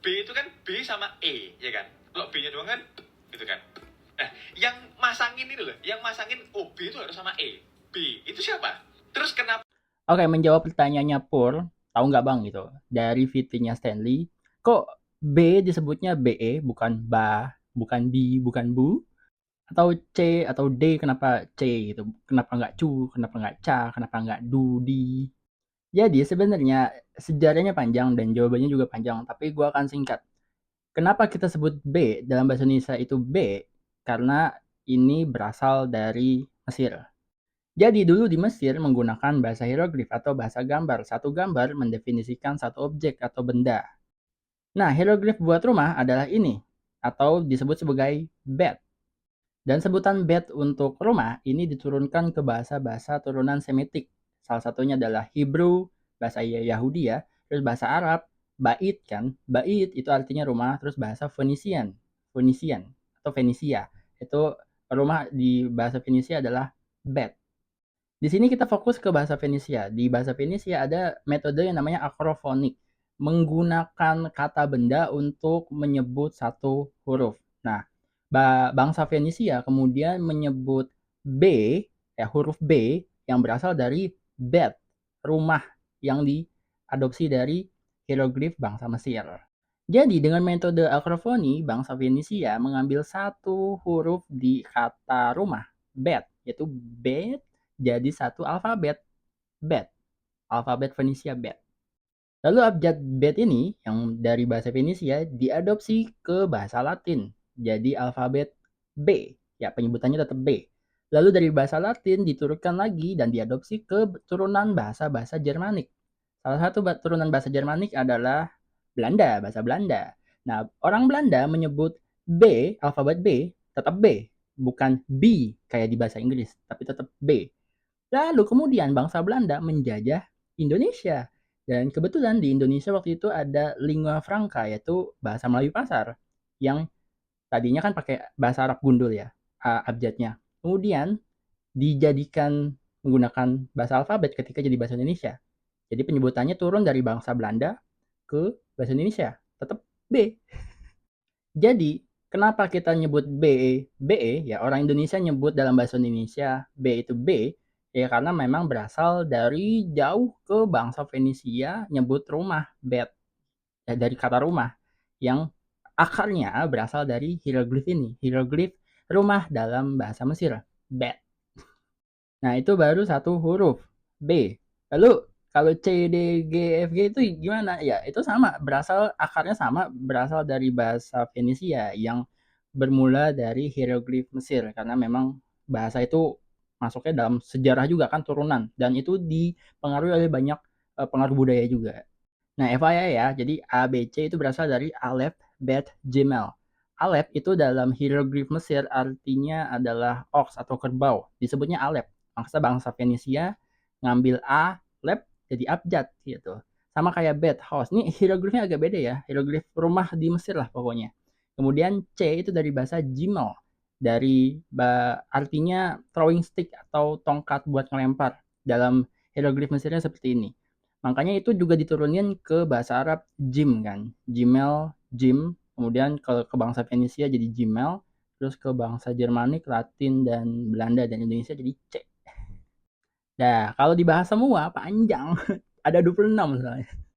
B itu kan B sama E, ya kan? Kalau B-nya doang kan, gitu kan? Nah, yang masangin itu loh, yang masangin B itu harus sama E. B, itu siapa? Terus kenapa? Oke, menjawab pertanyaannya Pur, tahu nggak Bang gitu, dari VT-nya Stanley, kok B disebutnya BE, bukan ba, bukan bi, bukan bu, atau C atau D, kenapa C gitu? Kenapa nggak cu, kenapa nggak ca, kenapa nggak du, di? Jadi sebenarnya sejarahnya panjang dan jawabannya juga panjang, tapi gua akan singkat. Kenapa kita sebut B dalam bahasa Indonesia itu B? Karena ini berasal dari Mesir. Jadi dulu di Mesir menggunakan bahasa hieroglif atau bahasa gambar. Satu gambar mendefinisikan satu objek atau benda. Nah, hieroglif buat rumah adalah ini, atau disebut sebagai bed. Dan sebutan bed untuk rumah ini diturunkan ke bahasa-bahasa turunan Semitik. Salah satunya adalah Hebrew, bahasa Yahudi ya, terus bahasa Arab, bait kan, bait itu artinya rumah, terus bahasa Phoenician, Phoenician atau Fenisia, itu rumah di bahasa Fenisia adalah bed. Di sini kita fokus ke bahasa Fenisia. Di bahasa Fenisia ada metode yang namanya akrofonik, menggunakan kata benda untuk menyebut satu huruf. Nah, bangsa Fenisia kemudian menyebut B, ya huruf B yang berasal dari bed, rumah yang diadopsi dari hieroglif bangsa Mesir. Jadi dengan metode akrofoni, bangsa Fenisia mengambil satu huruf di kata rumah, bed, yaitu bed, jadi satu alfabet, bed, alfabet Fenisia bed. Lalu abjad bed ini yang dari bahasa Fenisia diadopsi ke bahasa Latin, jadi alfabet B, ya penyebutannya tetap B. Lalu dari bahasa Latin diturunkan lagi dan diadopsi ke turunan bahasa-bahasa Jermanik. Salah satu turunan bahasa Jermanik adalah Belanda, bahasa Belanda. Nah, orang Belanda menyebut B, alfabet B, tetap B, bukan B kayak di bahasa Inggris, tapi tetap B. Lalu kemudian bangsa Belanda menjajah Indonesia. Dan kebetulan di Indonesia waktu itu ada lingua franca, yaitu bahasa Melayu pasar, yang tadinya kan pakai bahasa Arab gundul ya, abjadnya. Kemudian dijadikan menggunakan bahasa alfabet ketika jadi bahasa Indonesia. Jadi penyebutannya turun dari bangsa Belanda ke bahasa Indonesia, tetap B. Jadi, kenapa kita nyebut BE? Ya orang Indonesia nyebut dalam bahasa Indonesia B itu B, ya karena memang berasal dari jauh ke bangsa Fenisia nyebut rumah, bed, ya dari kata rumah, yang akarnya berasal dari hieroglif ini, hieroglif rumah dalam bahasa Mesir, bed. Nah, itu baru satu huruf, B. Lalu kalau C, D, G, F, G itu gimana? Ya, itu sama, akarnya sama, berasal dari bahasa Fenisia yang bermula dari hieroglif Mesir karena memang bahasa itu masuknya dalam sejarah juga kan turunan dan itu dipengaruhi oleh banyak pengaruh budaya juga. Nah, FYI ya, jadi A, B, C itu berasal dari Aleph, Bet, Gimel. Aleph itu dalam hieroglif Mesir artinya adalah ox atau kerbau. Disebutnya Aleph. Bangsa Fenisia ngambil A, lep, jadi abjad gitu. Sama kayak bed, house. Ini hieroglifnya agak beda ya. Hieroglif rumah di Mesir lah pokoknya. Kemudian C itu dari bahasa Gimel. Dari artinya throwing stick atau tongkat buat ngelempar. Dalam hieroglif Mesirnya seperti ini. Makanya itu juga diturunin ke bahasa Arab Jim kan. Gmail, Jim. Kemudian ke bangsa Fenisia jadi Gmail. Terus ke bangsa Jermanik, Latin, dan Belanda dan Indonesia jadi C. Nah, kalau dibahas semua panjang. Ada 26 misalnya.